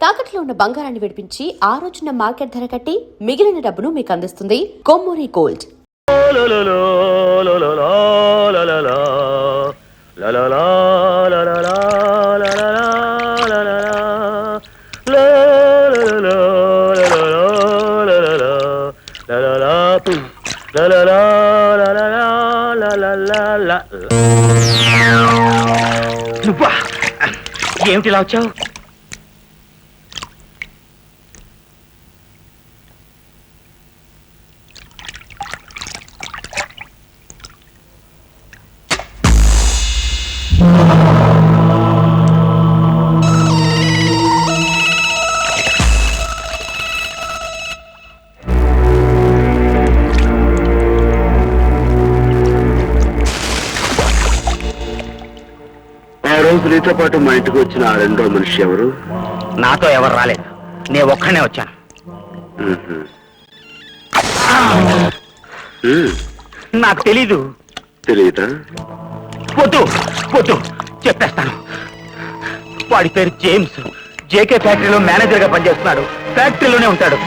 తాకట్లో ఉన్న బంగారాన్ని విడిపించి ఆ రోజున మార్కెట్ ధర కట్టి మిగిలిన డబ్బును మీకు అందిస్తుంది కొమ్మూరి గోల్డ్. ఏమిటి ఇలా వచ్చావు? నీతో పాటు మా ఇంటికి వచ్చిన ఆ రెండో మనిషి ఎవరు? నాతో ఎవరు రాలేదు, నేను ఒక్కనే వచ్చాను. నాకు తెలీదు. తెలియదా? వద్దు వద్దు, చెప్పేస్తాను. వాడి పేరు జేమ్స్. జేకే ఫ్యాక్టరీలో మేనేజర్ గా పనిచేస్తున్నాడు. ఫ్యాక్టరీలోనే ఉంటాడు.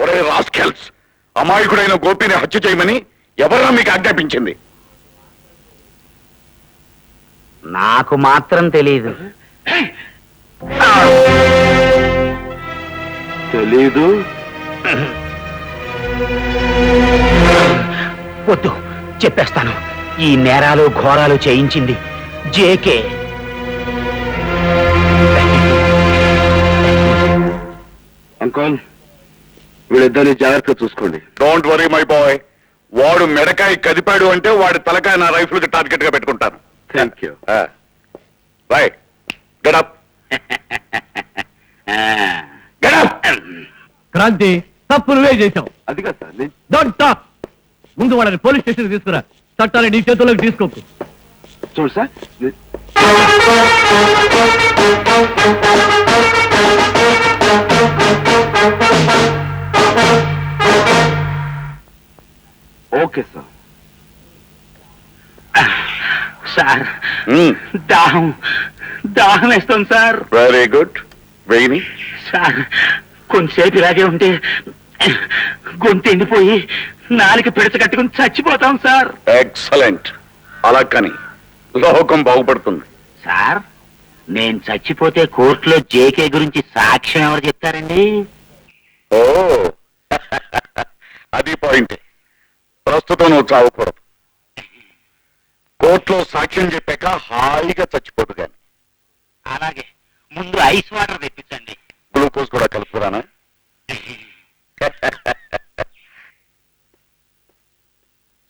ఒరే రాస్కెల్స్, అమాయకుడైన గోపిని హత్య చేయమని ఎవరా మీకు ఆజ్ఞాపించింది? నాకు మాత్రం తెలీదు. తెలీదు. వద్దు, చెప్పేస్తాను. ఈ నేరాలు ఘోరాలు చేయించింది జేకే. అంకుల్, వీళ్ళిద్దరిని జాగ్రత్తగా చూసుకోండి. Don't worry my boy. వాడు మెడకాయ కదిపాడు అంటే వాడి తలకాయ నా రైఫిల్ కి టార్గెట్ గా పెట్టుకుంటాను. Thank you. Right, get up get up. Kranthi, తప్పు నువ్వే చేశావు. అది కదా సార్, నేను డోంట్ టాక్. ముందు వాళ్ళని పోలీస్ స్టేషన్ తీసుకురా. చట్టాన్ని నీ చేతుల్లోకి తీసుకోకు. చూడు సార్, ఓకే సార్. సార్, దాహం దాహం వేస్తుంది సార్. వెరీ గుడ్, వెయ్యి. సార్, కొంచెంసేపు ఇలాగే ఉంటే గొంతు ఎండిపోయి నాలుక పిడచ కట్టుకుని చచ్చిపోతాం సార్. ఎక్సలెంట్. అలా కానీ లోకం బాగుపడుతుంది. సార్, నేను చచ్చిపోతే కోర్టులో జేకే గురించి సాక్ష్యం ఎవరు చెప్తారండి? ఓ అది పాయింటే. ప్రస్తుతం నువ్వు చావకూడదు. కోర్టులో సాక్ష్యం చెప్పాక హాయిగా చచ్చిపోదు గాని. అలాగే, ముందు ఐస్ వాటర్ తెప్పించండి. గ్లూకోజ్ కూడా కలుపుకురానా?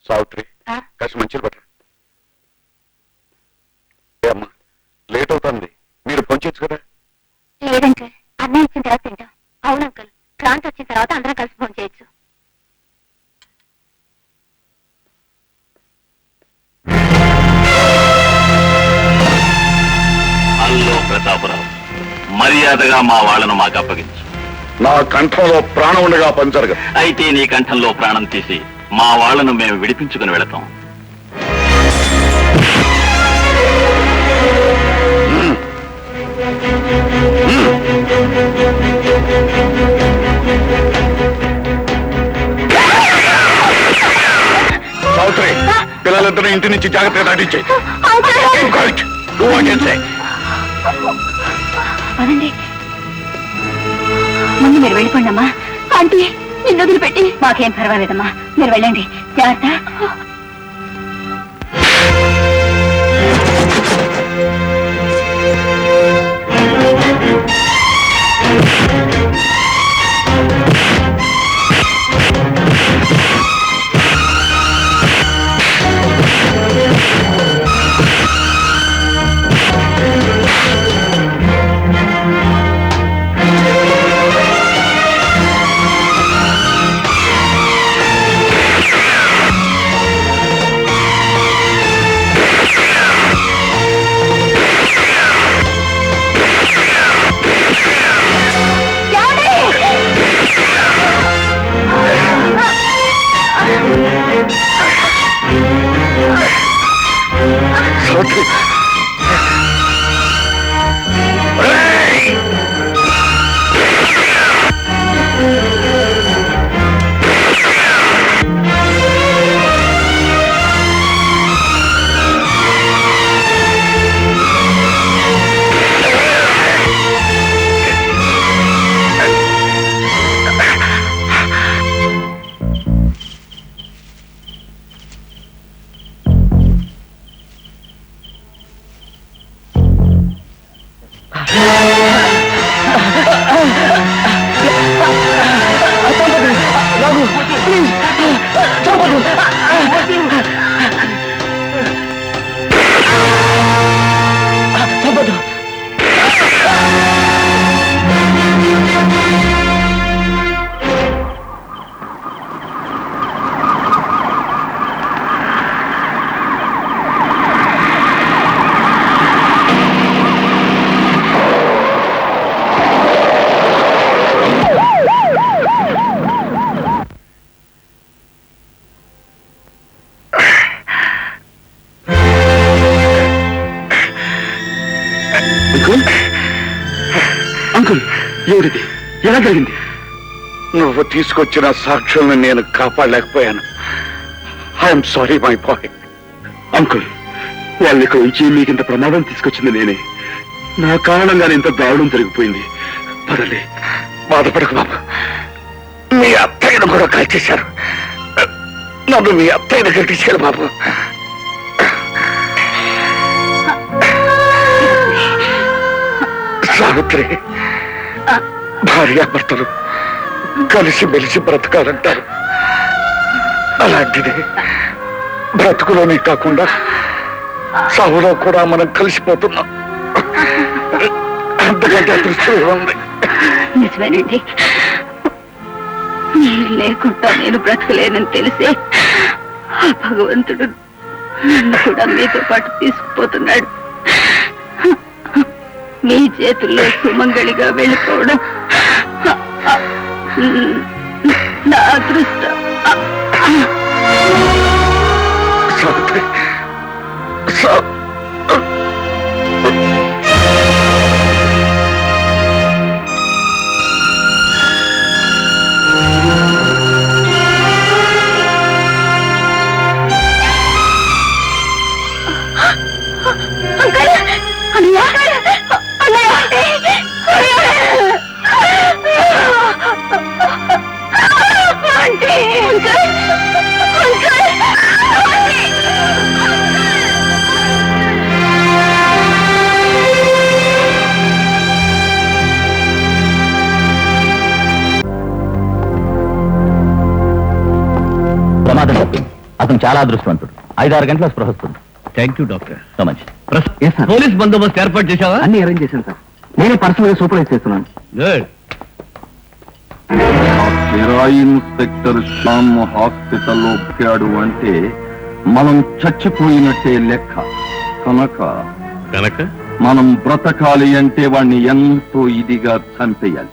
సావిత్రి, కాస్త మంచిది పట్ల. అమ్మా, లేట్ అవుతుంది. మీరు పొంచొచ్చు కదా. లేదంకల్, అన్నయ్య వచ్చిన తర్వాత తింటాం. అవును అంకల్, క్రాంతి వచ్చిన తర్వాత అందరం కలిసి ఫోన్ చేయొచ్చు. హలో ప్రతాపరావు, మర్యాదగా మా వాళ్ళను మాకు అప్పగించు. నా కంఠంలో ప్రాణం ఉండగా పంచరుగా. అయితే నీ కంఠంలో ప్రాణం తీసి మా వాళ్ళను మేము విడిపించుకుని వెళతాం. సావిత్రి, పిల్లలిద్దరూ ఇంటి నుంచి జాగ్రత్తగా దాటించే. అదండి, ముందు మీరు వెళ్ళిపోండి అమ్మా. ఆంటీ, నిన్ను వదిలిపెట్టి. మాకేం పర్వాలేదమ్మా, మీరు వెళ్ళండి. జాగ్రత్త. ఏమిటిది? ఎలా జరిగింది? నువ్వు తీసుకొచ్చిన సాక్షుల్ని నేను కాపాడలేకపోయాను. I'm sorry my boy. Uncle, వాళ్ళ నుంచి మీకు ఇంత ప్రమాదం తీసుకొచ్చింది నేనే. నా కారణంగానే ఇంత దారుణం జరిగిపోయింది. పదండి. బాధపడకు బాబు. మీ అత్తయ్యను కూడా కాల్చేశారు. నన్ను మీ అత్తయ్య దగ్గర తీసుకెళ్ళి బాబు. సావిత్రి, భార్యాభర్తలు కలిసి మెలిసి బ్రతకాలంటారు. అలాంటిది బ్రతుకులోనే కాకుండా సావులో కూడా మనం కలిసిపోతున్నాం. అంతకంటే అదృష్టం ఉంది. నిజమేనండి. మీరు లేకుండా నేను బ్రతకలేనని తెలిసే ఆ భగవంతుడు నన్ను కూడా మీతో పాటు తీసుకుపోతున్నాడు. మీ చేతుల్లో సుమంగళిగా వెళ్ళిపోవడం నా అదృష్టం. సావిత్రి, ప్రమాదం తప్పింది. అతను చాలా అదృష్టవంతుడు. 5-6 గంటల స్పృహస్తుంది. Thank you doctor. So much. Police బందోబస్తు ఏర్పాటు చేశావా? అన్ని అరేంజ్ చేశాను సార్. నేను పర్సనల్ గా సూపర్వైజ్ చేస్తున్నాను. గుడ్. ఇన్స్పెక్టర్ శ్యామ్ హాస్పిటల్లో ఒప్పాడు అంటే మనం చచ్చిపోయినట్టే లెక్క. కనుక మనం బ్రతకాలి అంటే వాణ్ణి ఎంతో ఇదిగా చంపేయాలి.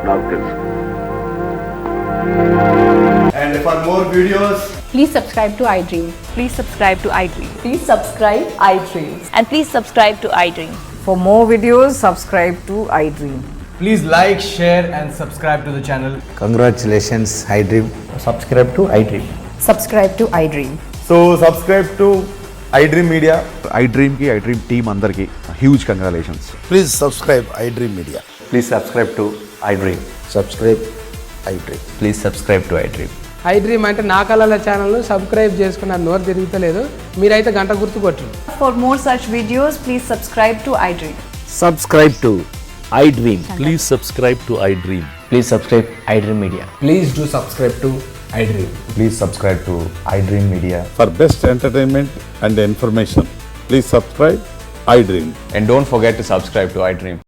నాకు తెలుసు. And for more videos, Please subscribe to iDream. Please subscribe to iDream. Please subscribe iDream. And please subscribe to iDream. For more videos, subscribe to iDream. please like, share and subscribe to the channel. Congratulations, iDream. Subscribe to iDream. Subscribe to iDream. So subscribe to iDream Media. iDream కి iDream team అందరికి huge congratulations. Please subscribe iDream Media. Please subscribe to iDream. Subscribe iDream. Please subscribe to iDream. iDream అంటే నా కళల channel subscribe చేసుకున్న నోరు తిరుగుతలేదు. మీరైతే గంట గుర్తు కొట్టండి. For more such videos, please subscribe to iDream. Subscribe to iDream. Please subscribe to iDream. Please subscribe iDream Media. Please do subscribe to iDream. Please subscribe to iDream Media. For best entertainment and information, please subscribe iDream. And don't forget to subscribe to iDream.